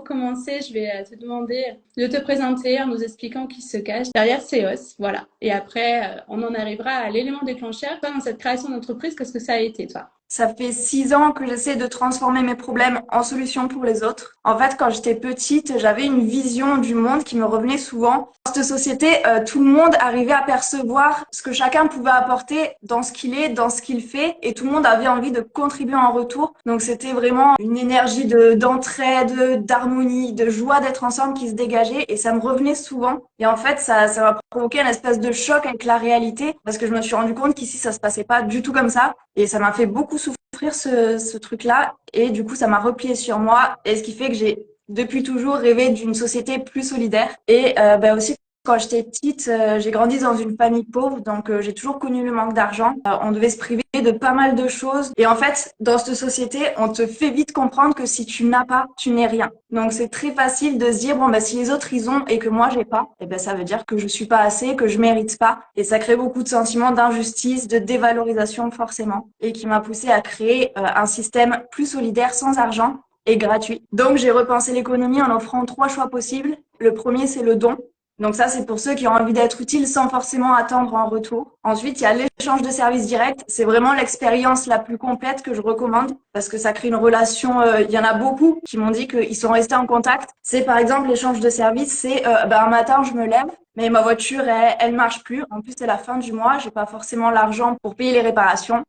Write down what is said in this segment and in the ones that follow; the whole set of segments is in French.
commencer, je vais te demander de te présenter en nous expliquant qui se cache derrière CEOS. Voilà. Et après, on en arrivera à l'élément déclencheur. Toi, dans cette création d'entreprise, qu'est-ce que ça a été, toi? Ça fait 6 ans que j'essaie de transformer mes problèmes en solutions pour les autres. En fait, quand j'étais petite, j'avais une vision du monde qui me revenait souvent. Dans cette société, tout le monde arrivait à percevoir ce que chacun pouvait apporter dans ce qu'il est, dans ce qu'il fait, et tout le monde avait envie de contribuer en retour. Donc c'était vraiment une énergie d'entraide, d'harmonie, de joie d'être ensemble qui se dégageait, et ça me revenait souvent. Et en fait, ça m'a provoqué une espèce de choc avec la réalité, parce que je me suis rendu compte qu'ici, ça se passait pas du tout comme ça. Et ça m'a fait beaucoup souffrir ce truc-là. Et du coup, ça m'a replié sur moi. Et ce qui fait que j'ai depuis toujours rêvé d'une société plus solidaire. Et aussi, quand j'étais petite, j'ai grandi dans une famille pauvre. Donc, j'ai toujours connu le manque d'argent. On devait se priver de pas mal de choses. Et en fait, dans cette société, on te fait vite comprendre que si tu n'as pas, tu n'es rien. Donc, c'est très facile de se dire, bon, bah, si les autres, ils ont et que moi, j'ai pas, eh ben, ça veut dire que je suis pas assez, que je mérite pas. Et ça crée beaucoup de sentiments d'injustice, de dévalorisation, forcément. Et qui m'a poussée à créer un système plus solidaire, sans argent et gratuit. Donc, j'ai repensé l'économie en offrant 3 choix possibles. Le premier, c'est le don. Donc ça, c'est pour ceux qui ont envie d'être utiles sans forcément attendre en retour. Ensuite, il y a l'échange de services directs. C'est vraiment l'expérience la plus complète que je recommande parce que ça crée une relation. Il y en a beaucoup qui m'ont dit qu'ils sont restés en contact. C'est par exemple l'échange de services. C'est un matin, je me lève, mais ma voiture, elle marche plus. En plus, c'est la fin du mois. J'ai pas forcément l'argent pour payer les réparations.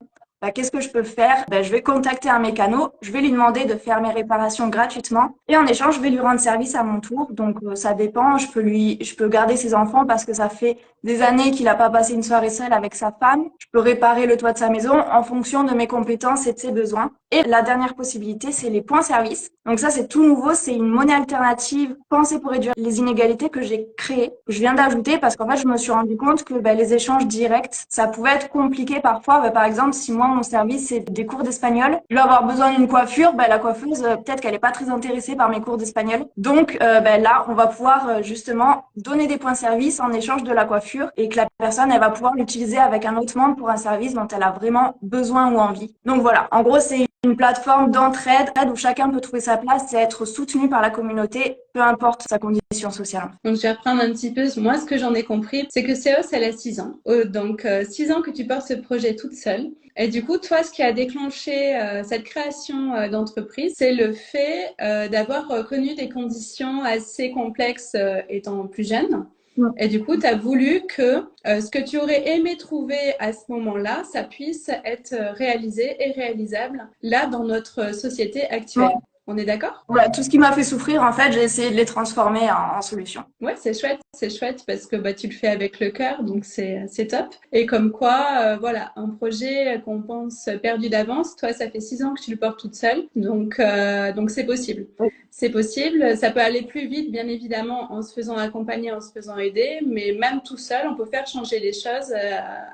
Qu'est-ce que je peux faire? Je vais contacter un mécano, je vais lui demander de faire mes réparations gratuitement et en échange, je vais lui rendre service à mon tour. Donc ça dépend, je peux garder ses enfants parce que ça fait des années qu'il n'a pas passé une soirée seule avec sa femme. Je peux réparer le toit de sa maison en fonction de mes compétences et de ses besoins. Et la dernière possibilité, c'est les points service. Donc ça, c'est tout nouveau, c'est une monnaie alternative pensée pour réduire les inégalités que j'ai créée, que je viens d'ajouter parce qu'en fait, je me suis rendu compte que les échanges directs, ça pouvait être compliqué parfois. Par exemple, si moi, mon service, c'est des cours d'espagnol, je vais avoir besoin d'une coiffure, la coiffeuse, peut-être qu'elle n'est pas très intéressée par mes cours d'espagnol. Donc là, on va pouvoir justement donner des points service en échange de la coiffure et que la personne, elle va pouvoir l'utiliser avec un autre membre pour un service dont elle a vraiment besoin ou envie. Donc voilà, en gros, c'est une plateforme d'entraide où chacun peut trouver sa place et être soutenu par la communauté, peu importe sa condition sociale. Donc, je vais reprendre un petit peu. Moi, ce que j'en ai compris, c'est que CEOS, elle a 6 ans. Donc, 6 ans que tu portes ce projet toute seule. Et du coup, toi, ce qui a déclenché cette création d'entreprise, c'est le fait d'avoir connu des conditions assez complexes étant plus jeune. Et du coup, tu as voulu que ce que tu aurais aimé trouver à ce moment-là, ça puisse être réalisé et réalisable là dans notre société actuelle. Ouais. On est d'accord? Ouais, tout ce qui m'a fait souffrir, en fait, j'ai essayé de les transformer en solutions. Ouais, c'est chouette parce que tu le fais avec le cœur, donc c'est top. Et comme quoi, voilà, un projet qu'on pense perdu d'avance, toi, ça fait 6 ans que tu le portes toute seule, donc c'est possible. Oui. C'est possible, ça peut aller plus vite, bien évidemment, en se faisant accompagner, en se faisant aider, mais même tout seul, on peut faire changer les choses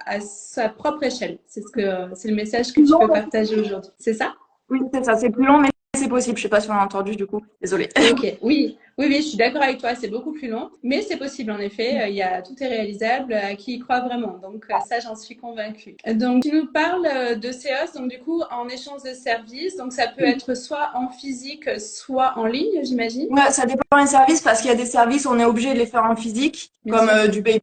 à sa propre échelle. C'est le message que tu peux partager aujourd'hui. C'est ça? Oui, c'est ça. C'est plus long, mais c'est possible. Je sais pas si on a entendu, du coup. Désolée. Ok, oui, je suis d'accord avec toi. C'est beaucoup plus long, mais c'est possible en effet. Tout est réalisable à qui y croit vraiment. Donc ça, j'en suis convaincue. Donc tu nous parles de CEOS, donc du coup en échange de services. Donc ça peut être soit en physique, soit en ligne, j'imagine. Ouais, ça dépend des services parce qu'il y a des services, on est obligé de les faire en physique, comme du baby,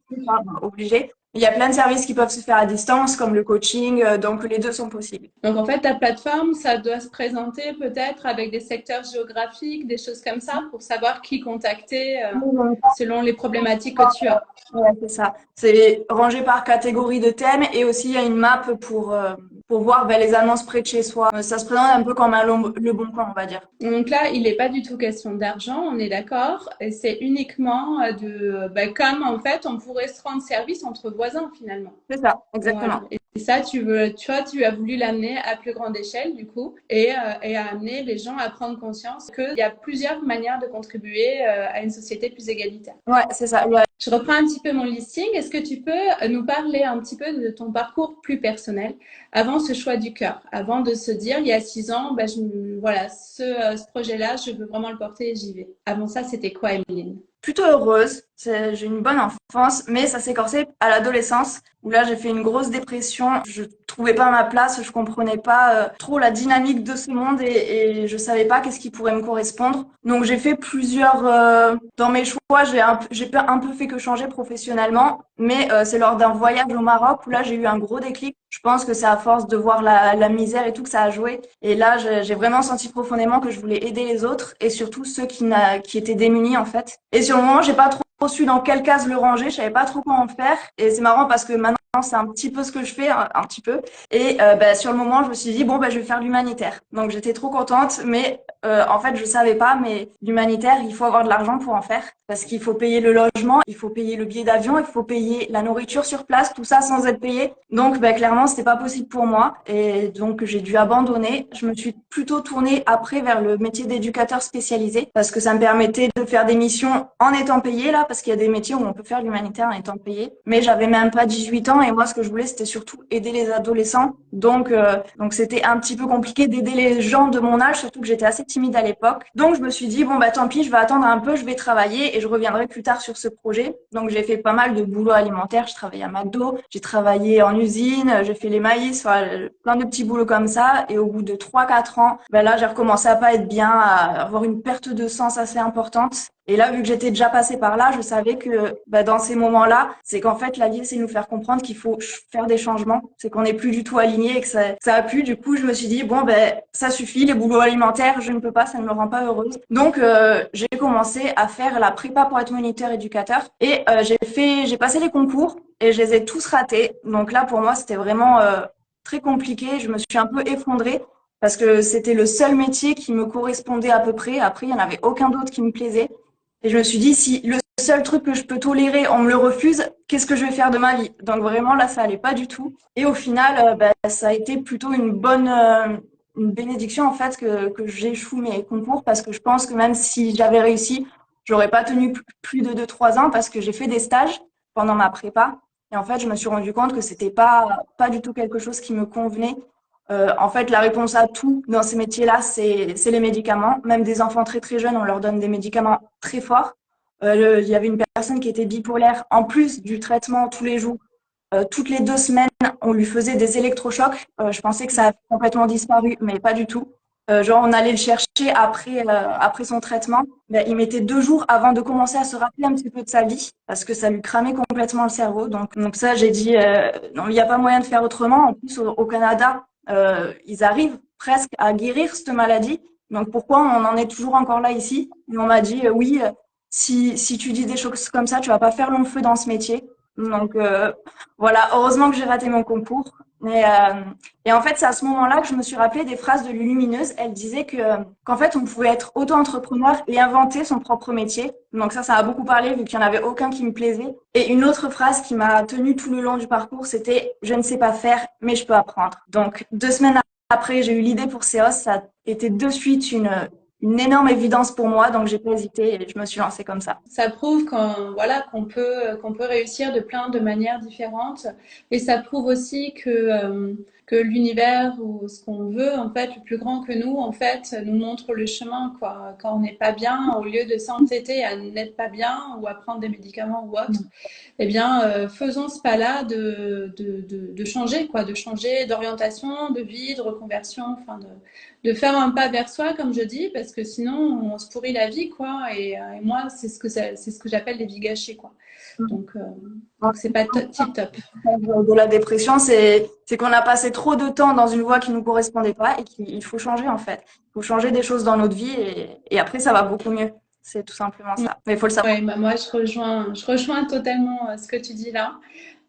obligé. Il y a plein de services qui peuvent se faire à distance, comme le coaching, donc les deux sont possibles. Donc en fait, ta plateforme, ça doit se présenter peut-être avec des secteurs géographiques, des choses comme ça, pour savoir qui contacter selon les problématiques que tu as. Ouais, c'est ça. C'est rangé par catégorie de thèmes et aussi il y a une map pour voir les annonces près de chez soi. Ça se présente un peu comme le bon coin, on va dire. Donc là, il n'est pas du tout question d'argent, on est d'accord. Et c'est uniquement comme en fait, on pourrait se rendre service entre voisins finalement. C'est ça, exactement. Voilà. Et ça, tu as voulu l'amener à plus grande échelle du coup et à amener les gens à prendre conscience qu'il y a plusieurs manières de contribuer à une société plus égalitaire. Ouais, c'est ça. Ouais. Je reprends un petit peu mon listing. Est-ce que tu peux nous parler un petit peu de ton parcours plus personnel avant ce choix du cœur, avant de se dire il y a 6 ans, ce projet-là, je veux vraiment le porter et j'y vais. Avant ça, c'était quoi, Emeline? Plutôt heureuse. J'ai une bonne enfance, mais ça s'est corsé à l'adolescence où là j'ai fait une grosse dépression. Je trouvais pas ma place, je comprenais pas trop la dynamique de ce monde et je savais pas qu'est-ce qui pourrait me correspondre. Donc j'ai fait plusieurs dans mes choix, j'ai pas un peu fait que changer professionnellement, mais c'est lors d'un voyage au Maroc où là j'ai eu un gros déclic. Je pense que c'est à force de voir la misère et tout que ça a joué. Et là j'ai vraiment senti profondément que je voulais aider les autres et surtout ceux qui étaient démunis en fait. Et sur le moment, j'ai pas trop su dans quelle case le ranger, je savais pas trop comment faire. Et c'est marrant parce que maintenant c'est un petit peu ce que je fais, un petit peu. Et sur le moment, je me suis dit bon je vais faire l'humanitaire. Donc j'étais trop contente, mais en fait je savais pas, mais l'humanitaire, il faut avoir de l'argent pour en faire parce qu'il faut payer le logement, il faut payer le billet d'avion, il faut payer la nourriture sur place, tout ça sans être payé. Donc clairement c'était pas possible pour moi et donc j'ai dû abandonner. Je me suis plutôt tournée après vers le métier d'éducateur spécialisé parce que ça me permettait de faire des missions en étant payée là, parce qu'il y a des métiers où on peut faire l'humanitaire en étant payé. Mais j'avais même pas 18 ans et moi ce que je voulais c'était surtout aider les adolescents. Donc c'était un petit peu compliqué d'aider les gens de mon âge, surtout que j'étais assez timide à l'époque. Donc je me suis dit bon tant pis, je vais attendre un peu, je vais travailler et je reviendrai plus tard sur ce projet. Donc j'ai fait pas mal de boulot alimentaire, je travaillais à McDo, j'ai travaillé en usine, j'ai fait les maïs, enfin, plein de petits boulots comme ça. Et au bout de 3-4 ans, là j'ai recommencé à pas être bien, à avoir une perte de sens assez importante. Et là, vu que j'étais déjà passée par là, je savais que dans ces moments-là, c'est qu'en fait, la vie, c'est nous faire comprendre qu'il faut faire des changements. C'est qu'on n'est plus du tout aligné et que ça a plu. Du coup, je me suis dit, ça suffit, les boulots alimentaires, je ne peux pas, ça ne me rend pas heureuse. Donc, j'ai commencé à faire la prépa pour être moniteur éducateur. Et j'ai passé les concours et je les ai tous ratés. Donc là, pour moi, c'était vraiment très compliqué. Je me suis un peu effondrée parce que c'était le seul métier qui me correspondait à peu près. Après, il n'y en avait aucun d'autre qui me plaisait. Et je me suis dit, si le seul truc que je peux tolérer, on me le refuse, qu'est-ce que je vais faire de ma vie? Donc vraiment, là, ça allait pas du tout. Et au final, ça a été plutôt une bénédiction, en fait, que j'échoue mes concours parce que je pense que même si j'avais réussi, j'aurais pas tenu plus de 2-3 ans parce que j'ai fait des stages pendant ma prépa. Et en fait, je me suis rendu compte que c'était pas du tout quelque chose qui me convenait. En fait, la réponse à tout dans ces métiers-là, c'est les médicaments. Même des enfants très très jeunes, on leur donne des médicaments très forts. Il y avait une personne qui était bipolaire, en plus du traitement tous les jours. Toutes les 2 semaines, on lui faisait des électrochocs. Je pensais que ça avait complètement disparu, mais pas du tout. Genre, on allait le chercher après son traitement. Il mettait 2 jours avant de commencer à se rappeler un petit peu de sa vie, parce que ça lui cramait complètement le cerveau. Donc ça, j'ai dit, non, il n'y a pas moyen de faire autrement. En plus, au Canada, ils arrivent presque à guérir cette maladie. Donc pourquoi on en est toujours encore là ici? Et on m'a dit, oui, si tu dis des choses comme ça, tu vas pas faire long feu dans ce métier. Donc voilà, heureusement que j'ai raté mon concours. Et en fait, c'est à ce moment-là que je me suis rappelé des phrases de Lumineuse. Elle disait qu'en fait, on pouvait être auto-entrepreneur et inventer son propre métier. Donc ça a beaucoup parlé vu qu'il n'y en avait aucun qui me plaisait. Et une autre phrase qui m'a tenue tout le long du parcours, c'était « Je ne sais pas faire, mais je peux apprendre ». Donc 2 semaines après, j'ai eu l'idée pour Céos. Ça a été de suite une énorme évidence pour moi, donc j'ai pas hésité et je me suis lancée comme ça. Ça prouve qu'on peut réussir de plein de manières différentes, et ça prouve aussi que l'univers ou ce qu'on veut, en fait, le plus grand que nous, en fait, nous montre le chemin, quoi. Quand on n'est pas bien, au lieu de s'entêter à n'être pas bien ou à prendre des médicaments ou autre, eh bien, faisons ce pas-là de changer, quoi, de changer d'orientation, de vie, de reconversion, enfin, de faire un pas vers soi, comme je dis, parce que sinon, on se pourrit la vie, quoi. Et moi, c'est ce que j'appelle les vies gâchées, quoi. Donc c'est pas tip top. De la dépression, c'est qu'on a passé trop de temps dans une voie qui nous correspondait pas et qu'il faut changer en fait. Il faut changer des choses dans notre vie et après ça va beaucoup mieux. C'est tout simplement ça. Mais il faut le savoir. Ouais, moi je rejoins totalement ce que tu dis là,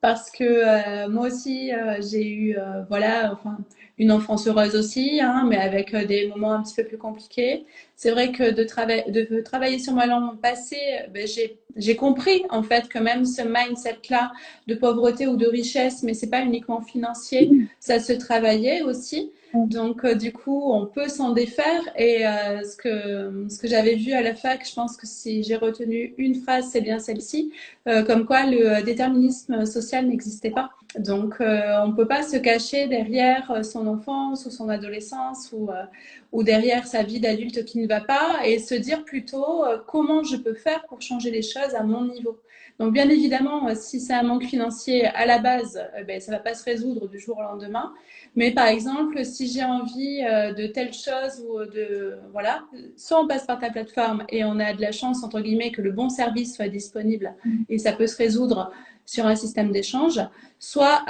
parce que moi aussi j'ai eu voilà, enfin une enfance heureuse aussi, hein, mais avec des moments un petit peu plus compliqués. C'est vrai que de travailler sur ma langue passée, j'ai compris en fait que même ce mindset là de pauvreté ou de richesse, mais c'est pas uniquement financier, ça se travaillait aussi. Donc, du coup, on peut s'en défaire. Et ce que j'avais vu à la fac, je pense que si j'ai retenu une phrase, c'est bien celle-ci, comme quoi le déterminisme social n'existait pas. Donc, on ne peut pas se cacher derrière son enfance ou son adolescence ou derrière sa vie d'adulte qui ne va pas, et se dire plutôt comment je peux faire pour changer les choses à mon niveau. Donc bien évidemment, si c'est un manque financier à la base, ben, ça ne va pas se résoudre du jour au lendemain. Mais par exemple, si j'ai envie de telle chose ou de voilà, soit on passe par ta plateforme et on a de la chance entre guillemets que le bon service soit disponible et ça peut se résoudre sur un système d'échange, soit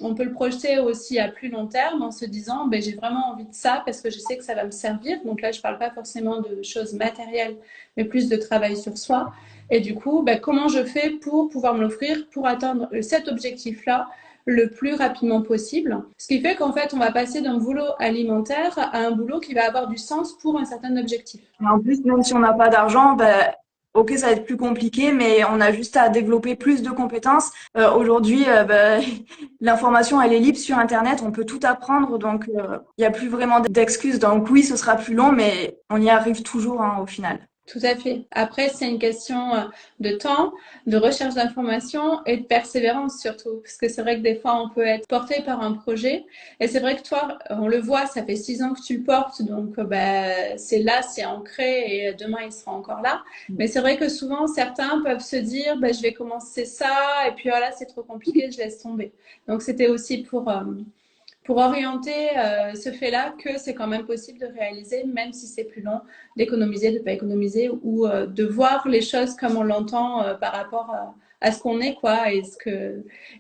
on peut le projeter aussi à plus long terme en se disant ben, j'ai vraiment envie de ça parce que je sais que ça va me servir. Donc là, je ne parle pas forcément de choses matérielles, mais plus de travail sur soi. Et du coup, ben, comment je fais pour pouvoir me l'offrir pour atteindre cet objectif-là le plus rapidement possible. Ce qui fait qu'en fait, on va passer d'un boulot alimentaire à un boulot qui va avoir du sens pour un certain objectif. Et en plus, même si on n'a pas d'argent, ben, ok, ça va être plus compliqué, mais on a juste à développer plus de compétences. Aujourd'hui, ben, l'information, elle est libre sur Internet, on peut tout apprendre, donc il n'y a plus vraiment d'excuses. Donc oui, ce sera plus long, mais on y arrive toujours hein, au final. Tout à fait. Après, c'est une question de temps, de recherche d'informations et de persévérance surtout. Parce que c'est vrai que des fois, on peut être porté par un projet. Et c'est vrai que toi, on le voit, ça fait 6 ans que tu le portes. Donc, bah, c'est là, c'est ancré et demain, il sera encore là. Mais c'est vrai que souvent, certains peuvent se dire, bah, je vais commencer ça et puis voilà, c'est trop compliqué, je laisse tomber. Donc, c'était aussi pour orienter ce fait-là que c'est quand même possible de réaliser, même si c'est plus long, d'économiser, de ne pas économiser ou de voir les choses comme on l'entend par rapport à ce qu'on est, quoi,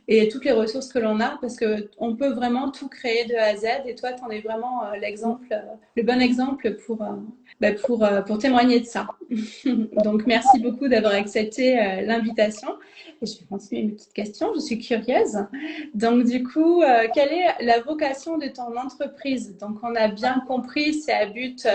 et toutes les ressources que l'on a, parce qu'on peut vraiment tout créer de A à Z. Et toi, tu en es vraiment l'exemple, le bon exemple pour témoigner de ça. Donc, merci beaucoup d'avoir accepté l'invitation. Et je vais continuer mes petites questions, je suis curieuse. Donc, du coup, quelle est la vocation de ton entreprise? Donc, on a bien compris, c'est à but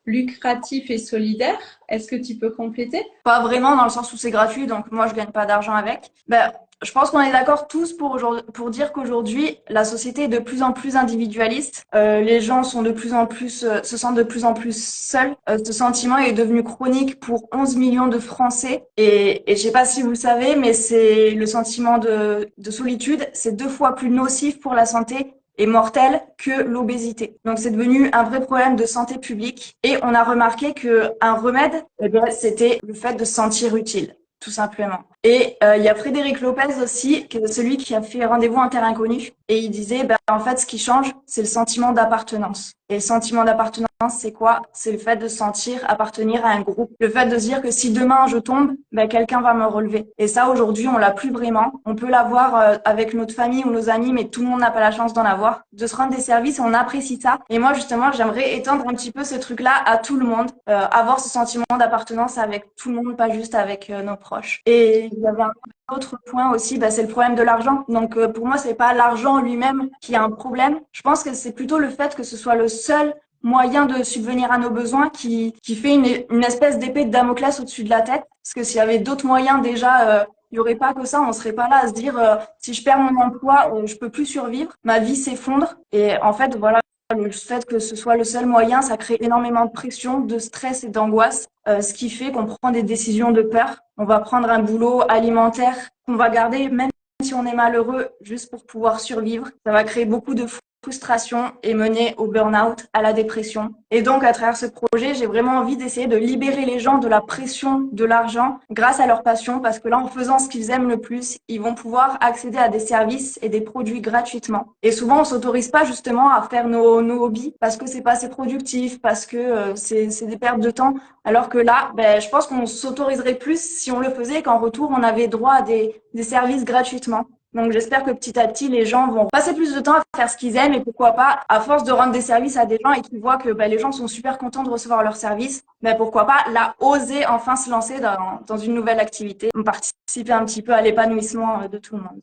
lucratif et solidaire. Est-ce que tu peux compléter? Pas vraiment dans le sens où c'est gratuit, donc moi je gagne pas d'argent avec. Ben, je pense qu'on est d'accord tous pour dire qu'aujourd'hui la société est de plus en plus individualiste. Les gens sont de plus en plus se sentent de plus en plus seuls. Ce sentiment est devenu chronique pour 11 millions de Français. Et je sais pas si vous le savez, mais c'est le sentiment de solitude, c'est 2 fois plus nocif pour la santé est mortelle que l'obésité. Donc c'est devenu un vrai problème de santé publique et on a remarqué que un remède, eh bien, c'était le fait de se sentir utile, tout simplement. Et il y a Frédéric Lopez aussi, qui est celui qui a fait Rendez-vous en terre inconnue, et il disait, ben, en fait, ce qui change, c'est le sentiment d'appartenance. Et le sentiment d'appartenance, c'est quoi? C'est le fait de sentir appartenir à un groupe. Le fait de se dire que si demain je tombe, ben, quelqu'un va me relever. Et ça, aujourd'hui, on l'a plus vraiment. On peut l'avoir avec notre famille ou nos amis, mais tout le monde n'a pas la chance d'en avoir. De se rendre des services, on apprécie ça. Et moi, justement, j'aimerais étendre un petit peu ce truc-là à tout le monde. Avoir ce sentiment d'appartenance avec tout le monde, pas juste avec nos proches. Et il y avait un autre point aussi, bah, c'est le problème de l'argent. Donc pour moi, c'est pas l'argent lui-même qui a un problème. Je pense que c'est plutôt le fait que ce soit le seul moyen de subvenir à nos besoins qui fait une espèce d'épée de Damoclès au-dessus de la tête. Parce que s'il y avait d'autres moyens déjà, il y aurait pas que ça, on serait pas là à se dire si je perds mon emploi, je peux plus survivre, ma vie s'effondre. Et en fait, voilà, le fait que ce soit le seul moyen, ça crée énormément de pression, de stress et d'angoisse, ce qui fait qu'on prend des décisions de peur. On va prendre un boulot alimentaire qu'on va garder même si on est malheureux, juste pour pouvoir survivre. Ça va créer beaucoup de frustration et mener au burn-out, à la dépression. Et donc, à travers ce projet, j'ai vraiment envie d'essayer de libérer les gens de la pression de l'argent grâce à leur passion, parce que là, en faisant ce qu'ils aiment le plus, ils vont pouvoir accéder à des services et des produits gratuitement. Et souvent, on s'autorise pas justement à faire nos hobbies parce que c'est pas assez productif, parce que c'est des pertes de temps. Alors que là, ben, je pense qu'on s'autoriserait plus si on le faisait et qu'en retour, on avait droit à des services gratuitement. Donc j'espère que petit à petit, les gens vont passer plus de temps à faire ce qu'ils aiment et pourquoi pas, à force de rendre des services à des gens et qu'ils voient que les gens sont super contents de recevoir leurs services, pourquoi pas là oser enfin se lancer dans une nouvelle activité, participer un petit peu à l'épanouissement de tout le monde.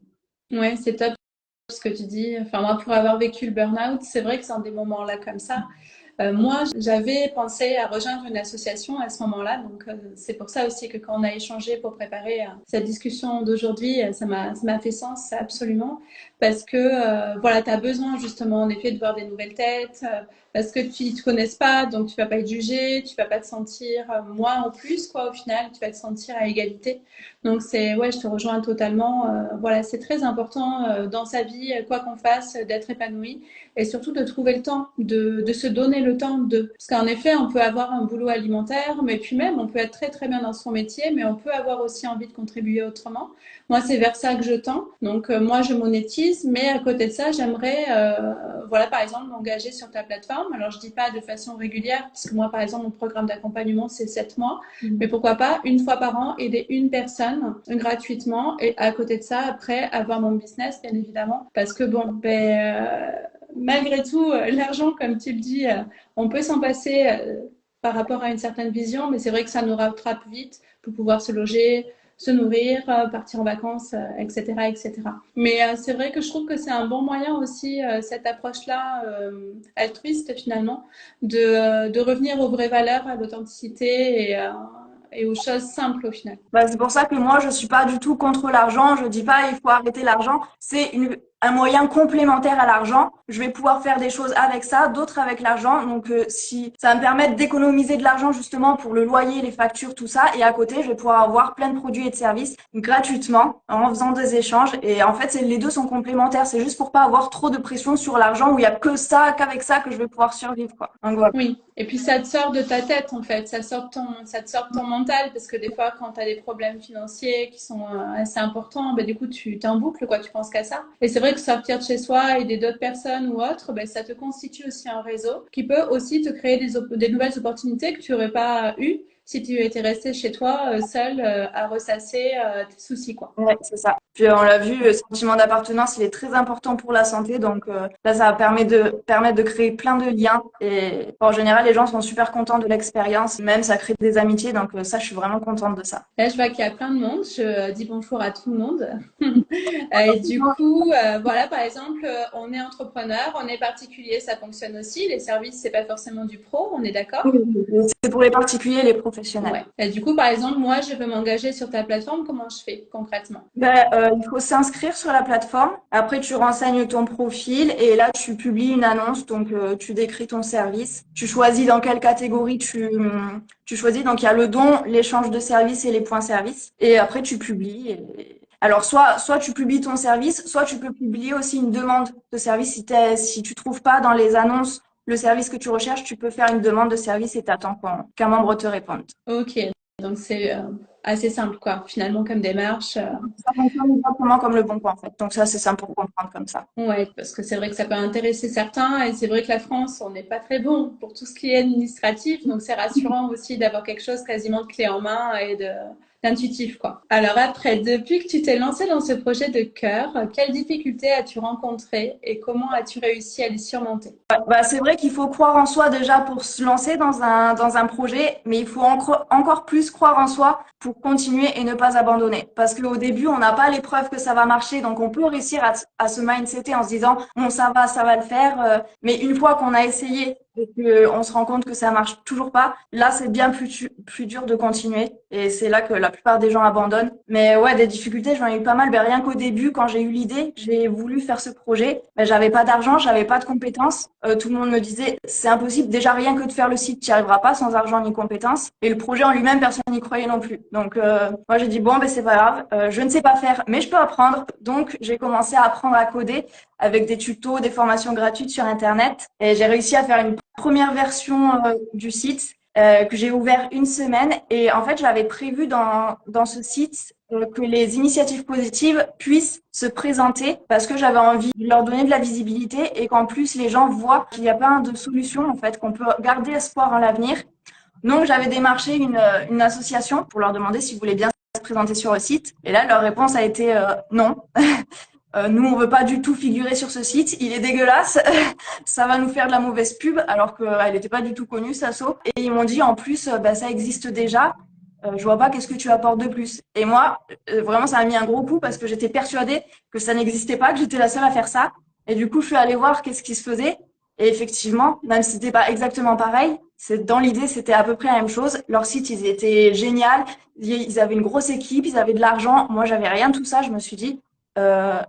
Ouais, c'est top ce que tu dis. Enfin, moi, pour avoir vécu le burn-out, c'est vrai que c'est un des moments-là comme ça. Moi, j'avais pensé à rejoindre une association à ce moment-là, donc c'est pour ça aussi que quand on a échangé pour préparer cette discussion d'aujourd'hui, ça m'a fait sens absolument, parce que voilà, tu as besoin justement en effet de voir des nouvelles têtes, parce que tu ne te connaisses pas, donc tu vas pas être jugé, tu vas pas te sentir moins ou plus, quoi, au final, tu vas te sentir à égalité. Donc ouais, je te rejoins totalement. Voilà, c'est très important dans sa vie, quoi qu'on fasse, d'être épanoui et surtout de trouver le temps, de se donner le temps de. Parce qu'en effet, on peut avoir un boulot alimentaire, mais puis même, on peut être très très bien dans son métier, mais on peut avoir aussi envie de contribuer autrement. Moi, c'est vers ça que je tends. Donc, moi, je monétise, mais à côté de ça, j'aimerais, voilà, par exemple, m'engager sur ta plateforme. Alors, je dis pas de façon régulière, parce que moi, par exemple, mon programme d'accompagnement, c'est 7 mois. Mais pourquoi pas, une fois par an, aider une personne gratuitement. Et à côté de ça, après, avoir mon business, bien évidemment. Parce que bon, malgré tout, l'argent, comme tu le dis, on peut s'en passer par rapport à une certaine vision, mais c'est vrai que ça nous rattrape vite pour pouvoir se loger, se nourrir, partir en vacances, etc., etc. Mais c'est vrai que je trouve que c'est un bon moyen aussi, cette approche-là, altruiste finalement, de revenir aux vraies valeurs, à l'authenticité et aux choses simples au final. Bah, c'est pour ça que moi, je suis pas du tout contre l'argent. Je dis pas il faut arrêter l'argent. C'est un moyen complémentaire à l'argent. Je vais pouvoir faire des choses avec ça, d'autres avec l'argent. Donc, si ça va me permettre d'économiser de l'argent justement pour le loyer, les factures, tout ça. Et à côté, je vais pouvoir avoir plein de produits et de services gratuitement en faisant des échanges. Et en fait, les deux sont complémentaires. C'est juste pour pas avoir trop de pression sur l'argent où il y a que ça, qu'avec ça que je vais pouvoir survivre, quoi. Donc voilà. Oui, et puis ça te sort de ta tête en fait, ça te sort de ton mental parce que des fois quand tu as des problèmes financiers qui sont assez importants, ben, du coup tu t'es en boucle quoi, tu penses qu'à ça. Et c'est vrai que sortir de chez soi et aider d'autres personnes ou autres, ben, ça te constitue aussi un réseau qui peut aussi te créer des nouvelles opportunités que tu n'aurais pas eues si tu étais resté chez toi seul à ressasser tes soucis quoi. Ouais, c'est ça. Puis on l'a vu, le sentiment d'appartenance, il est très important pour la santé. Donc là, ça va permettre de créer plein de liens. Et en général, les gens sont super contents de l'expérience. Même, ça crée des amitiés. Donc ça, je suis vraiment contente de ça. Là, je vois qu'il y a plein de monde. Je dis bonjour à tout le monde. Et du coup, voilà, par exemple, on est entrepreneur, on est particulier, ça fonctionne aussi. Les services, c'est pas forcément du pro, on est d'accord? C'est pour les particuliers et les professionnels. Ouais. Et du coup, par exemple, moi, je veux m'engager sur ta plateforme. Comment je fais concrètement? Il faut s'inscrire sur la plateforme. Après, tu renseignes ton profil et là, tu publies une annonce. Donc, tu décris ton service. Tu choisis dans quelle catégorie tu choisis. Donc, il y a le don, l'échange de services et les points services. Et après, tu publies. Alors, soit tu publies ton service, soit tu peux publier aussi une demande de service. Si tu trouves pas dans les annonces le service que tu recherches, tu peux faire une demande de service et t'attends qu'un membre te réponde. Ok, donc c'est assez simple, quoi, finalement, comme démarche. Ça fonctionne exactement comme le bon coin, en fait. Donc ça, c'est simple pour comprendre comme ça. Ouais, parce que c'est vrai que ça peut intéresser certains et c'est vrai que la France, on n'est pas très bon pour tout ce qui est administratif, donc c'est rassurant aussi d'avoir quelque chose quasiment de clé en main et d'intuitif, quoi. Alors après, depuis que tu t'es lancé dans ce projet de cœur, quelles difficultés as-tu rencontrées et comment as-tu réussi à les surmonter? Bah, c'est vrai qu'il faut croire en soi déjà pour se lancer dans un projet, mais il faut encore plus croire en soi pour continuer et ne pas abandonner. Parce qu'au début, on n'a pas les preuves que ça va marcher, donc on peut réussir à se mindsetter en se disant, bon, ça va le faire. Mais une fois qu'on a essayé et qu'on se rend compte que ça marche toujours pas, là, c'est bien plus dur de continuer. Et c'est là que la plupart des gens abandonnent. Mais ouais, des difficultés, j'en ai eu pas mal. Ben, rien qu'au début, quand j'ai eu l'idée, j'ai voulu faire ce projet, ben, j'avais pas d'argent, j'avais pas de compétences. Tout le monde me disait, c'est impossible. Déjà, rien que de faire le site, tu n'y arriveras pas sans argent ni compétences. Et le projet en lui-même, personne n'y croyait non plus. Donc, moi, j'ai dit, bon, ben, c'est pas grave. Je ne sais pas faire, mais je peux apprendre. Donc, j'ai commencé à apprendre à coder avec des tutos, des formations gratuites sur Internet. Et j'ai réussi à faire une première version du site que j'ai ouvert une semaine. Et en fait, j'avais prévu dans ce site que les initiatives positives puissent se présenter parce que j'avais envie de leur donner de la visibilité et qu'en plus, les gens voient qu'il y a plein de solutions, en fait, qu'on peut garder espoir en l'avenir. Donc, j'avais démarché une association pour leur demander s'ils voulaient bien se présenter sur le site. Et là, leur réponse a été non. Nous, on veut pas du tout figurer sur ce site. Il est dégueulasse. Ça va nous faire de la mauvaise pub, alors qu'elle n'était pas du tout connue, cette asso. Et ils m'ont dit, en plus, bah, ça existe déjà. Je vois pas qu'est-ce que tu apportes de plus. Et moi, vraiment, ça m'a mis un gros coup parce que j'étais persuadée que ça n'existait pas, que j'étais la seule à faire ça. Et du coup, je suis allée voir qu'est-ce qui se faisait. Et effectivement, même si c'était pas exactement pareil, dans l'idée, c'était à peu près la même chose. Leur site, ils étaient génial. Ils avaient une grosse équipe, ils avaient de l'argent. Moi, j'avais rien de tout ça. Je me suis dit, là,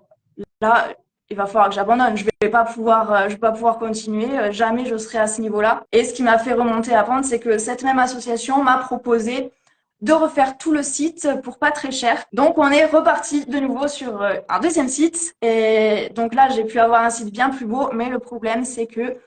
il va falloir que j'abandonne. Je vais pas pouvoir continuer. Jamais je serai à ce niveau-là. Et ce qui m'a fait remonter la pente, c'est que cette même association m'a proposé de refaire tout le site pour pas très cher. Donc, on est reparti de nouveau sur un deuxième site. Et donc là, j'ai pu avoir un site bien plus beau. Mais le problème, c'est que,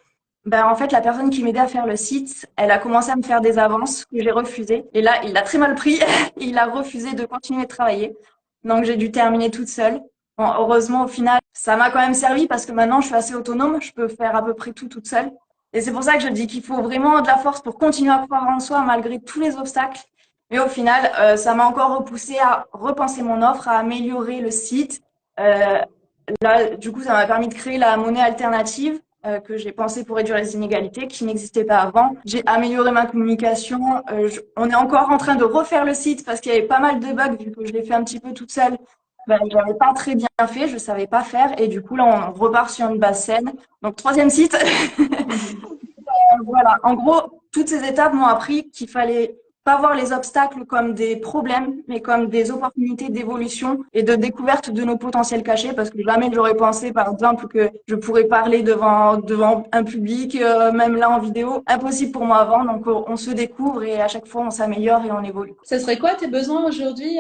ben, en fait, la personne qui m'aidait à faire le site, elle a commencé à me faire des avances que j'ai refusées. Et là, il a très mal pris. Il a refusé de continuer de travailler. Donc, j'ai dû terminer toute seule. Bon, heureusement, au final, ça m'a quand même servi parce que maintenant, je suis assez autonome. Je peux faire à peu près tout toute seule. Et c'est pour ça que je dis qu'il faut vraiment de la force pour continuer à croire en soi malgré tous les obstacles. Mais au final, ça m'a encore repoussé à repenser mon offre, à améliorer le site. Euh, Là, du coup, ça m'a permis de créer la monnaie alternative que j'ai pensée pour réduire les inégalités, qui n'existait pas avant. J'ai amélioré ma communication. On est encore en train de refaire le site parce qu'il y avait pas mal de bugs, vu que je l'ai fait un petit peu toute seule. Ben, je l'avais pas très bien fait, je savais pas faire. Et du coup, là, on repart sur une base saine. Donc, troisième site. Voilà. En gros, toutes ces étapes m'ont appris qu'il fallait pas voir les obstacles comme des problèmes, mais comme des opportunités d'évolution et de découverte de nos potentiels cachés, parce que jamais j'aurais pensé, par exemple, que je pourrais parler devant un public, même là en vidéo. Impossible pour moi avant. Donc, on se découvre et à chaque fois, on s'améliore et on évolue. Ce serait quoi tes besoins aujourd'hui?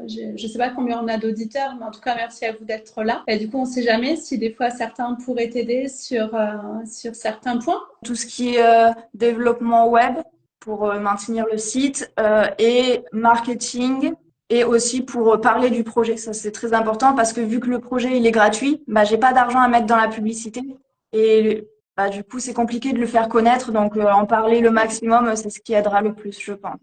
Je ne sais pas combien on a d'auditeurs, mais en tout cas, merci à vous d'être là. Et du coup, on ne sait jamais si des fois certains pourraient t'aider sur certains points. Tout ce qui est développement web pour maintenir le site et marketing et aussi pour parler du projet. Ça, c'est très important parce que vu que le projet, il est gratuit, bah, j'ai pas d'argent à mettre dans la publicité et bah, du coup, c'est compliqué de le faire connaître. Donc, en parler le maximum, c'est ce qui aidera le plus, je pense.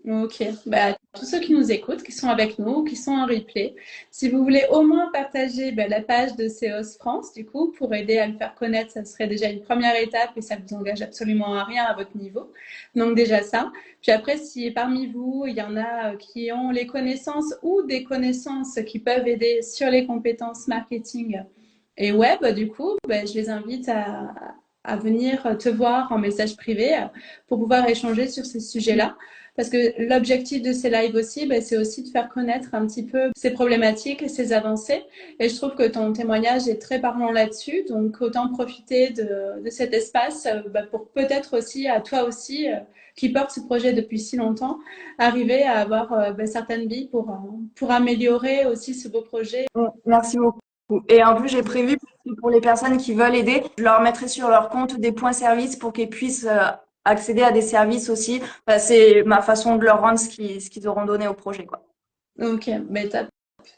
Ok, bah, tous ceux qui nous écoutent, qui sont avec nous, qui sont en replay, si vous voulez au moins partager la page de CEOS France, du coup, pour aider à le faire connaître, ça serait déjà une première étape et ça vous engage absolument à rien à votre niveau. Donc déjà ça. Puis après, si parmi vous, il y en a qui ont les connaissances ou des connaissances qui peuvent aider sur les compétences marketing et web, du coup, je les invite à venir te voir en message privé pour pouvoir échanger sur ces sujets-là. Parce que l'objectif de ces lives aussi, c'est aussi de faire connaître un petit peu ces problématiques, ces avancées. Et je trouve que ton témoignage est très parlant là-dessus. Donc, autant profiter de cet espace pour peut-être aussi, à toi aussi, qui porte ce projet depuis si longtemps, arriver à avoir certaines billes pour améliorer aussi ce beau projet. Merci beaucoup. Et en plus, j'ai prévu pour les personnes qui veulent aider, je leur mettrai sur leur compte des points services pour qu'ils puissent accéder à des services aussi. Enfin, c'est ma façon de leur rendre ce qu'ils auront donné au projet, quoi. Ok, top.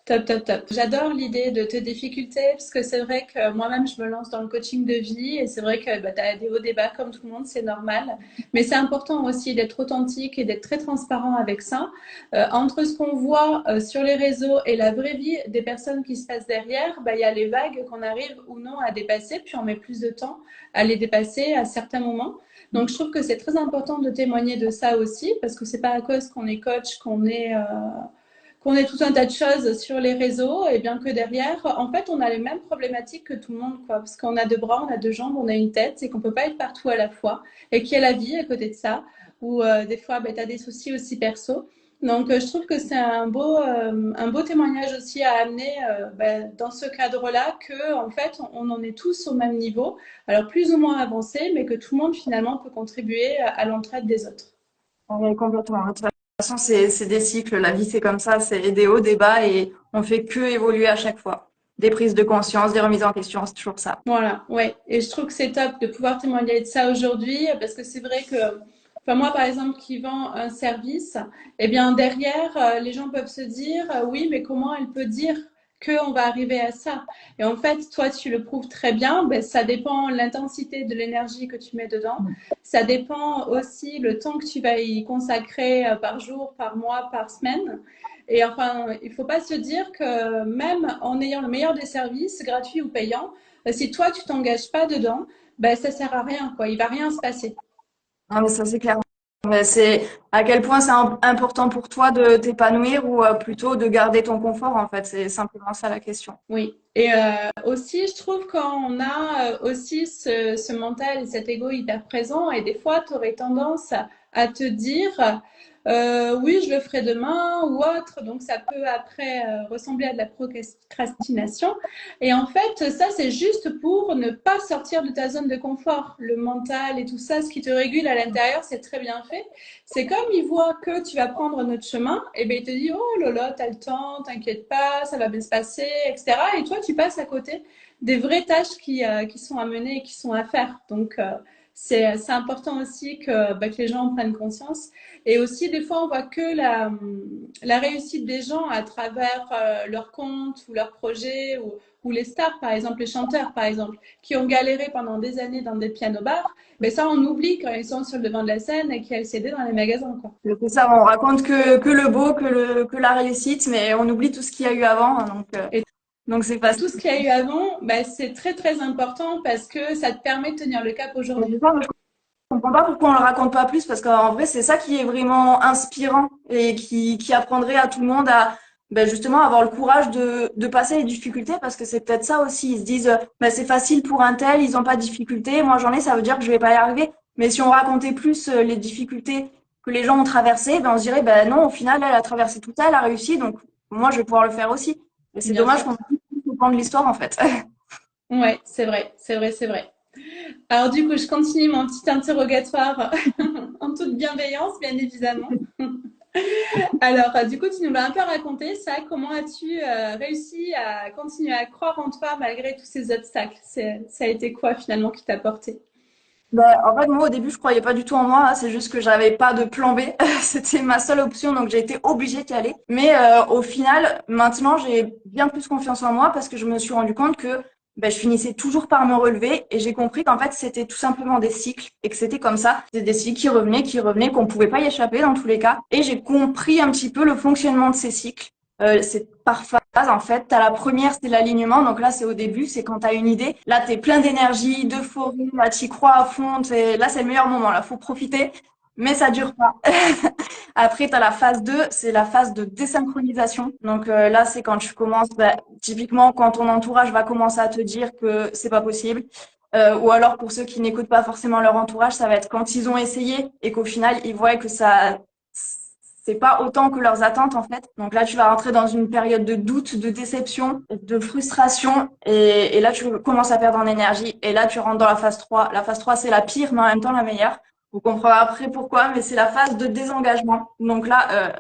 Top, top, top. J'adore l'idée de tes difficultés parce que c'est vrai que moi-même, je me lance dans le coaching de vie et c'est vrai que tu as des hauts débats comme tout le monde, c'est normal. Mais c'est important aussi d'être authentique et d'être très transparent avec ça. Entre ce qu'on voit sur les réseaux et la vraie vie des personnes qui se passent derrière, il y a les vagues qu'on arrive ou non à dépasser, puis on met plus de temps à les dépasser à certains moments. Donc, je trouve que c'est très important de témoigner de ça aussi parce que c'est pas à cause qu'on est coach qu'on ait tout un tas de choses sur les réseaux et bien que derrière, en fait, on a les mêmes problématiques que tout le monde, quoi, parce qu'on a deux bras, on a deux jambes, on a une tête et qu'on peut pas être partout à la fois et qu'il y a la vie à côté de ça où des fois, tu as des soucis aussi perso. Donc, je trouve que c'est un beau témoignage aussi à amener dans ce cadre-là que, en fait, on en est tous au même niveau, alors plus ou moins avancé, mais que tout le monde finalement peut contribuer à l'entraide des autres. On est complètement. De toute façon, c'est des cycles. La vie, c'est comme ça. C'est des hauts, des bas et on fait que évoluer à chaque fois. Des prises de conscience, des remises en question, c'est toujours ça. Voilà, ouais. Et je trouve que c'est top de pouvoir témoigner de ça aujourd'hui parce que c'est vrai que, enfin, moi, par exemple, qui vends un service, eh bien, derrière, les gens peuvent se dire, oui, mais comment elle peut dire qu'on va arriver à ça? Et en fait, toi, tu le prouves très bien. Ça dépend de l'intensité de l'énergie que tu mets dedans. Ça dépend aussi le temps que tu vas y consacrer par jour, par mois, par semaine. Et enfin, il ne faut pas se dire que même en ayant le meilleur des services, gratuits ou payants, si toi, tu t'engages pas dedans, ça sert à rien, quoi. Il va rien se passer. Non, mais ça, c'est clair. Mais c'est à quel point c'est important pour toi de t'épanouir ou plutôt de garder ton confort, en fait. C'est simplement ça la question. Oui. Et aussi, je trouve qu'on a aussi ce mental et cet ego hyper présent et des fois, tu aurais tendance à te dire oui, je le ferai demain ou autre. Donc, ça peut après ressembler à de la procrastination. Et en fait, ça, c'est juste pour ne pas sortir de ta zone de confort. Le mental et tout ça, ce qui te régule à l'intérieur, c'est très bien fait. C'est comme il voit que tu vas prendre notre chemin, et bien il te dit, oh là là, t'as le temps, t'inquiète pas, ça va bien se passer, etc. Et toi, tu passes à côté des vraies tâches qui sont à mener et qui sont à faire. Donc, c'est important aussi que les gens en prennent conscience. Et aussi, des fois, on voit que la réussite des gens à travers leur compte ou leur projet ou les stars, par exemple, les chanteurs, par exemple, qui ont galéré pendant des années dans des pianos-bars. Mais ça, on oublie quand ils sont sur le devant de la scène et qu'il y a le CD dans les magasins, quoi. C'est ça, on raconte que le beau, que la réussite, mais on oublie tout ce qu'il y a eu avant. Et Donc c'est facile. tout ce qu'il y a eu avant, c'est très, très important parce que ça te permet de tenir le cap aujourd'hui. Je comprends pas pourquoi on le raconte pas plus, parce qu'en vrai, c'est ça qui est vraiment inspirant et qui apprendrait à tout le monde à justement avoir le courage de passer les difficultés, parce que c'est peut-être ça aussi. Ils se disent, c'est facile pour un tel, ils ont pas de difficultés, moi j'en ai, ça veut dire que je vais pas y arriver. Mais si on racontait plus les difficultés que les gens ont traversées, on se dirait, non, au final, elle a traversé tout ça, elle a réussi, donc moi je vais pouvoir le faire aussi. Et c'est Bien dommage sûr. qu'on puisse comprendre l'histoire en fait. Ouais, c'est vrai, c'est vrai, c'est vrai. Alors du coup, je continue mon petit interrogatoire en toute bienveillance, bien évidemment. Alors, du coup, tu nous l'as un peu raconté, ça. Comment as-tu réussi à continuer à croire en toi malgré tous ces obstacles? Ça a été quoi finalement qui t'a porté? En fait, moi, au début, je croyais pas du tout en moi. C'est juste que j'avais pas de plan B. C'était ma seule option, donc j'ai été obligée d'y aller. Mais au final, maintenant, j'ai bien plus confiance en moi parce que je me suis rendu compte que je finissais toujours par me relever et j'ai compris qu'en fait, c'était tout simplement des cycles et que c'était comme ça. C'était des cycles qui revenaient, qu'on pouvait pas y échapper dans tous les cas. Et j'ai compris un petit peu le fonctionnement de ces cycles. C'est par phase, en fait. T'as la première, c'est l'alignement. Donc là, c'est au début, c'est quand t'as une idée. Là, t'es plein d'énergie, d'euphorie. Là, t'y crois à fond. Là, c'est le meilleur moment. Là, faut profiter. Mais ça dure pas. Après, t'as la phase 2, c'est la phase de désynchronisation. Donc là, c'est quand tu commences, typiquement, quand ton entourage va commencer à te dire que c'est pas possible. Ou alors, pour ceux qui n'écoutent pas forcément leur entourage, ça va être quand ils ont essayé et qu'au final, ils voient que ça c'est pas autant que leurs attentes en fait. Donc là, tu vas rentrer dans une période de doute, de déception, de frustration et là, tu commences à perdre en énergie et là, tu rentres dans la phase 3. La phase 3, c'est la pire mais en même temps la meilleure. Vous comprendrez après pourquoi, mais c'est la phase de désengagement. Donc là,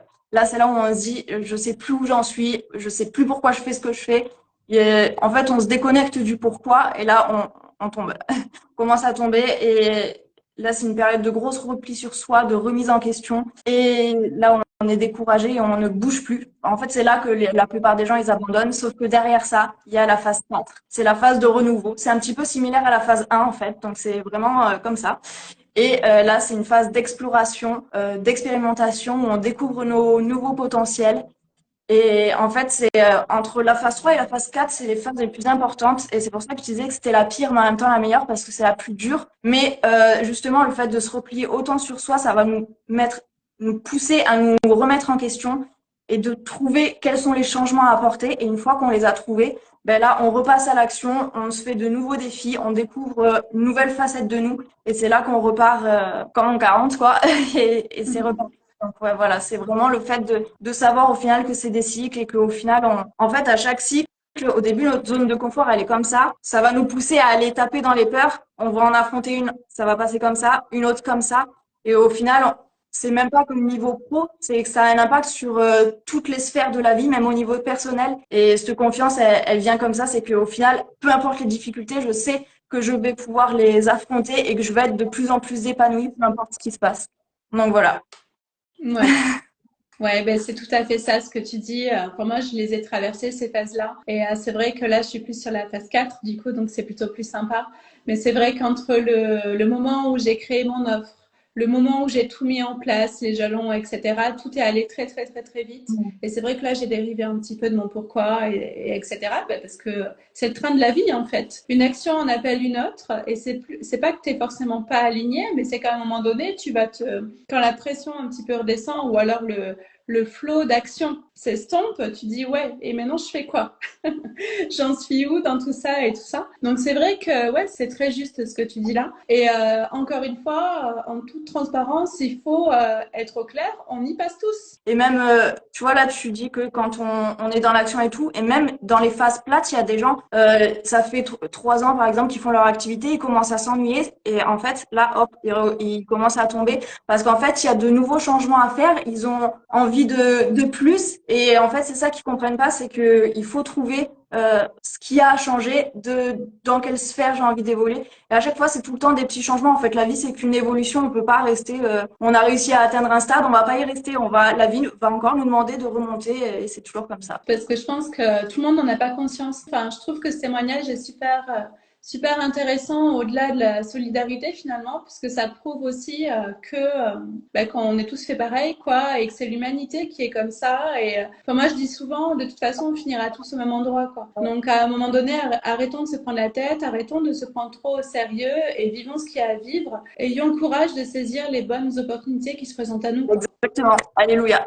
c'est là où on se dit, je sais plus où j'en suis, je sais plus pourquoi je fais ce que je fais. Et en fait, on se déconnecte du pourquoi et là, on tombe. On commence à tomber et là, c'est une période de grosse repli sur soi, de remise en question. Et là, on est découragé et on ne bouge plus. En fait, c'est là que la plupart des gens, ils abandonnent. Sauf que derrière ça, il y a la phase 4. C'est la phase de renouveau. C'est un petit peu similaire à la phase 1, en fait. Donc, c'est vraiment comme ça. Et là, c'est une phase d'exploration, d'expérimentation où on découvre nos nouveaux potentiels. Et en fait, c'est entre la phase 3 et la phase 4, c'est les phases les plus importantes. Et c'est pour ça que je disais que c'était la pire, mais en même temps la meilleure, parce que c'est la plus dure. Mais justement, le fait de se replier autant sur soi, ça va nous pousser à nous remettre en question et de trouver quels sont les changements à apporter. Et une fois qu'on les a trouvés, là, on repasse à l'action, on se fait de nouveaux défis, on découvre une nouvelle facette de nous. Et c'est là qu'on repart comme en 40, quoi. Et c'est reparti. Donc ouais, voilà, c'est vraiment le fait de savoir au final que c'est des cycles et qu'au final, en fait, à chaque cycle, au début, notre zone de confort, elle est comme ça. Ça va nous pousser à aller taper dans les peurs. On va en affronter une, ça va passer comme ça, une autre comme ça. Et au final, c'est même pas comme niveau pro, c'est que ça a un impact sur toutes les sphères de la vie, même au niveau personnel. Et cette confiance, elle vient comme ça, c'est qu'au final, peu importe les difficultés, je sais que je vais pouvoir les affronter et que je vais être de plus en plus épanouie, peu importe ce qui se passe. Donc voilà. Ouais. Ouais, c'est tout à fait ça ce que tu dis. Pour moi, je les ai traversées ces phases-là. Et c'est vrai que là, je suis plus sur la phase 4, du coup, donc c'est plutôt plus sympa. Mais c'est vrai qu'entre le moment où j'ai créé mon offre, le moment où j'ai tout mis en place, les jalons, etc., tout est allé très, très, très, très vite. Et c'est vrai que là, j'ai dérivé un petit peu de mon pourquoi, etc., parce que c'est le train de la vie, en fait. Une action en appelle une autre, et c'est pas que t'es forcément pas aligné, mais c'est qu'à un moment donné, quand la pression un petit peu redescend, ou alors le flot d'action s'estompe, tu dis ouais, et maintenant je fais quoi? J'en suis où dans tout ça et tout ça? Donc c'est vrai que ouais, c'est très juste ce que tu dis là. Et encore une fois, en toute transparence, il faut être au clair, on y passe tous. Et même, tu vois, là, tu dis que quand on est dans l'action et tout, et même dans les phases plates, il y a des gens, ça fait 3 ans, par exemple, qu'ils font leur activité, ils commencent à s'ennuyer, et en fait, là, hop, ils commencent à tomber, parce qu'en fait, il y a de nouveaux changements à faire, ils ont envie de plus, et en fait, c'est ça qu'ils comprennent pas, c'est que il faut trouver ce qui a changé, dans quelle sphère j'ai envie d'évoluer. Et à chaque fois, c'est tout le temps des petits changements. En fait, la vie, c'est qu'une évolution. On peut pas rester. On a réussi à atteindre un stade, on va pas y rester. La vie va encore nous demander de remonter, et c'est toujours comme ça. Parce que je pense que tout le monde n'en a pas conscience. Enfin, je trouve que ce témoignage est super intéressant au-delà de la solidarité finalement, puisque ça prouve aussi que quand on est tous fait pareil, quoi, et que c'est l'humanité qui est comme ça. Et enfin, moi, je dis souvent, de toute façon, on finira tous au même endroit, quoi. Donc, à un moment donné, arrêtons de se prendre la tête, arrêtons de se prendre trop au sérieux et vivons ce qu'il y a à vivre. Ayons le courage de saisir les bonnes opportunités qui se présentent à nous, quoi. Exactement. Alléluia.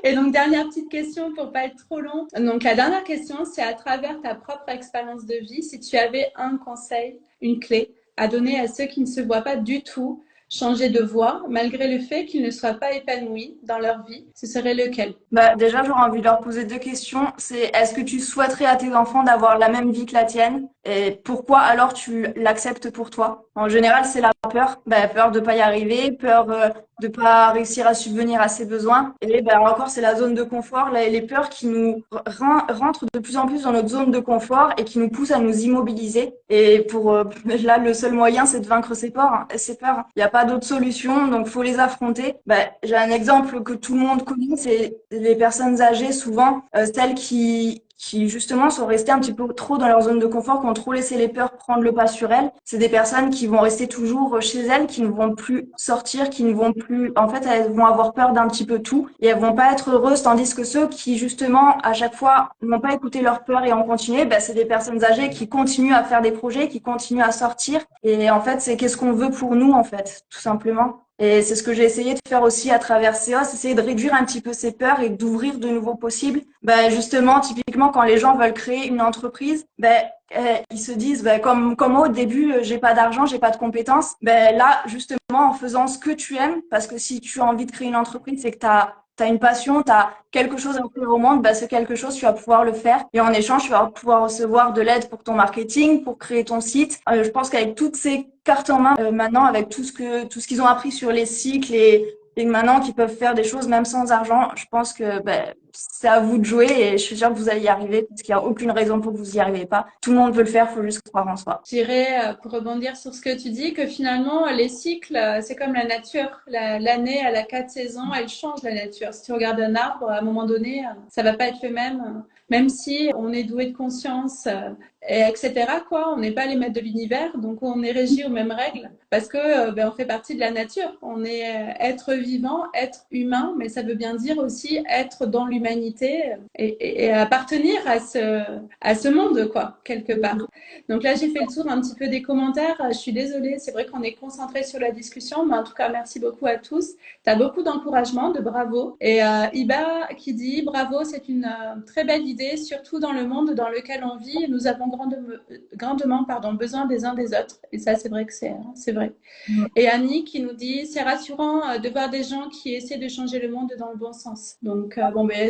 Et donc, dernière petite question pour pas être trop long. Donc, la dernière question, c'est à travers ta propre expérience de vie, si tu avais un conseil, une clé à donner à ceux qui ne se voient pas du tout changer de voie, malgré le fait qu'ils ne soient pas épanouis dans leur vie, ce serait lequel? Bah, déjà, j'aurais envie de leur poser 2 questions. C'est, est-ce que tu souhaiterais à tes enfants d'avoir la même vie que la tienne? Et pourquoi alors tu l'acceptes pour toi? En général, c'est la peur. Bah, peur de pas y arriver, peur de pas réussir à subvenir à ses besoins. Et bah, encore, c'est la zone de confort, les peurs qui nous rentrent de plus en plus dans notre zone de confort et qui nous poussent à nous immobiliser. Et là, le seul moyen, c'est de vaincre ces peurs, hein. Ces peurs. Il n'y a pas d'autre solution, donc faut les affronter. Bah, j'ai un exemple que tout le monde connaît, c'est les personnes âgées, souvent, celles qui justement sont restées un petit peu trop dans leur zone de confort, qui ont trop laissé les peurs prendre le pas sur elles. C'est des personnes qui vont rester toujours chez elles, qui ne vont plus sortir, qui ne vont plus, en fait, elles vont avoir peur d'un petit peu tout et elles vont pas être heureuses, tandis que ceux qui, justement, à chaque fois, n'ont pas écouté leurs peurs et ont continué, bah, c'est des personnes âgées qui continuent à faire des projets, qui continuent à sortir. Et en fait, c'est qu'est-ce qu'on veut pour nous, en fait, tout simplement. Et c'est ce que j'ai essayé de faire aussi à travers CEOS, essayer de réduire un petit peu ces peurs et d'ouvrir de nouveaux possibles. Ben justement, typiquement, quand les gens veulent créer une entreprise, ils se disent, comme moi au début, j'ai pas d'argent, j'ai pas de compétences. Ben là, justement, en faisant ce que tu aimes, parce que si tu as envie de créer une entreprise, c'est que t'as une passion, t'as quelque chose à offrir au monde, ce quelque chose, tu vas pouvoir le faire. Et en échange, tu vas pouvoir recevoir de l'aide pour ton marketing, pour créer ton site. Je pense qu'avec toutes ces cartes en main, maintenant, avec tout ce qu'ils ont appris sur les cycles et maintenant qu'ils peuvent faire des choses même sans argent, je pense que c'est à vous de jouer et je suis sûre que vous allez y arriver parce qu'il n'y a aucune raison pour que vous y arriviez pas. Tout le monde peut le faire, il faut juste croire en soi. Je dirais, pour rebondir sur ce que tu dis, que finalement, les cycles, c'est comme la nature. L'année, elle a 4 saisons, elle change la nature. Si tu regardes un arbre, à un moment donné, ça va pas être le même. Même si on est doué de conscience, et etc., quoi, on n'est pas les maîtres de l'univers, donc on est régi aux mêmes règles, parce que on fait partie de la nature. On est être vivant, être humain, mais ça veut bien dire aussi être dans l'humanité et appartenir à ce monde, quoi, quelque part. Donc là, j'ai fait le tour un petit peu des commentaires. Je suis désolée, c'est vrai qu'on est concentré sur la discussion, mais en tout cas, merci beaucoup à tous. Tu as beaucoup d'encouragement, de bravo. Et Iba qui dit bravo, c'est une très belle idée, surtout dans le monde dans lequel on vit. Nous avons grandement besoin des uns des autres. Et ça, c'est vrai que c'est vrai. Et Annie qui nous dit c'est rassurant de voir des gens qui essaient de changer le monde dans le bon sens. Donc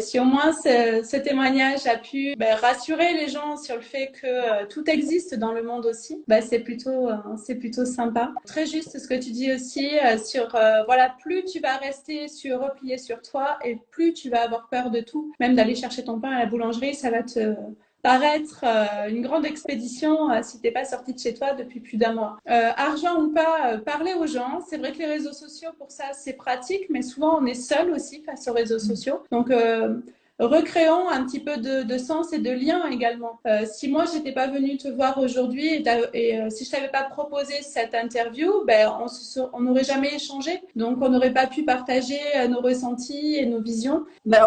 si au moins ce témoignage a pu rassurer les gens sur le fait que tout existe dans le monde aussi, c'est plutôt sympa. Très juste ce que tu dis aussi sur voilà, plus tu vas rester replié sur toi et plus tu vas avoir peur de tout, même d'aller chercher ton pain à la boulangerie, ça va te paraître une grande expédition si t'es pas sorti de chez toi depuis plus d'un mois. Argent ou pas, parler aux gens. C'est vrai que les réseaux sociaux, pour ça, c'est pratique, mais souvent on est seul aussi face aux réseaux sociaux. Donc recréons un petit peu de sens et de lien également. Si moi j'étais pas venue te voir aujourd'hui si je t'avais pas proposé cette interview, ben on n'aurait jamais échangé, donc on n'aurait pas pu partager nos ressentis et nos visions. Ben,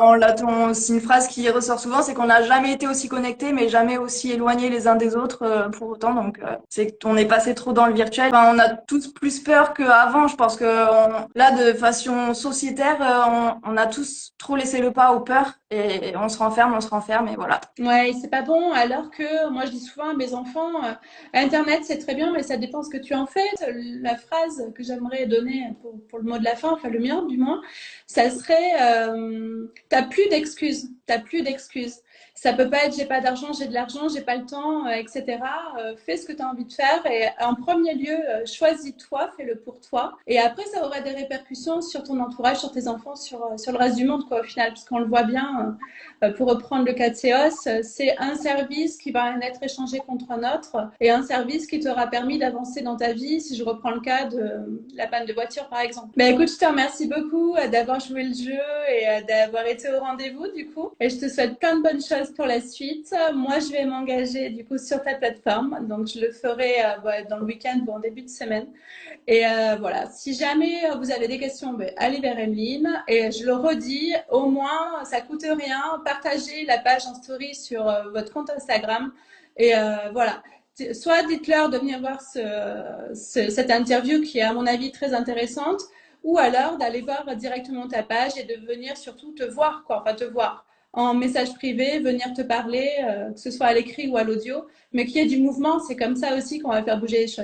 c'est une phrase qui ressort souvent, c'est qu'on n'a jamais été aussi connectés, mais jamais aussi éloignés les uns des autres pour autant. Donc, c'est qu'on est passé trop dans le virtuel. Enfin, on a tous plus peur qu'avant. Je pense que là, de façon sociétaire, on a tous trop laissé le pas aux peurs et on se renferme et voilà. Ouais, c'est pas bon. Alors que moi, je dis souvent à mes enfants, Internet, c'est très bien, mais ça dépend ce que tu en fais. La phrase que j'aimerais donner pour le mot de la fin, enfin le mien du moins, ça serait t'as plus d'excuses. T'as plus d'excuses. Ça peut pas être j'ai pas d'argent, j'ai de l'argent, j'ai pas le temps, etc. Fais ce que tu as envie de faire et en premier lieu, choisis-toi, fais-le pour toi. Et après, ça aura des répercussions sur ton entourage, sur tes enfants, sur le reste du monde, quoi, au final, puisqu'on le voit bien. Pour reprendre le cas de Céos, c'est un service qui va être échangé contre un autre et un service qui t'aura permis d'avancer dans ta vie, si je reprends le cas de la panne de voiture, par exemple. Ben écoute, je te remercie beaucoup d'avoir joué le jeu et d'avoir été au rendez-vous, du coup. Et je te souhaite plein de bonnes choses pour la suite. Moi, je vais m'engager, du coup, sur ta plateforme. Donc, je le ferai dans le week-end ou en début de semaine. Et voilà, si jamais vous avez des questions, ben, allez vers Emeline. Et je le redis, au moins, ça coûte rien. Partagez la page en story sur votre compte Instagram. Et voilà, soit dites-leur de venir voir cette interview qui est à mon avis très intéressante, ou alors d'aller voir directement ta page et de venir surtout te voir, quoi. Enfin, te voir en message privé, venir te parler, que ce soit à l'écrit ou à l'audio, mais qu'il y ait du mouvement. C'est comme ça aussi qu'on va faire bouger les choses.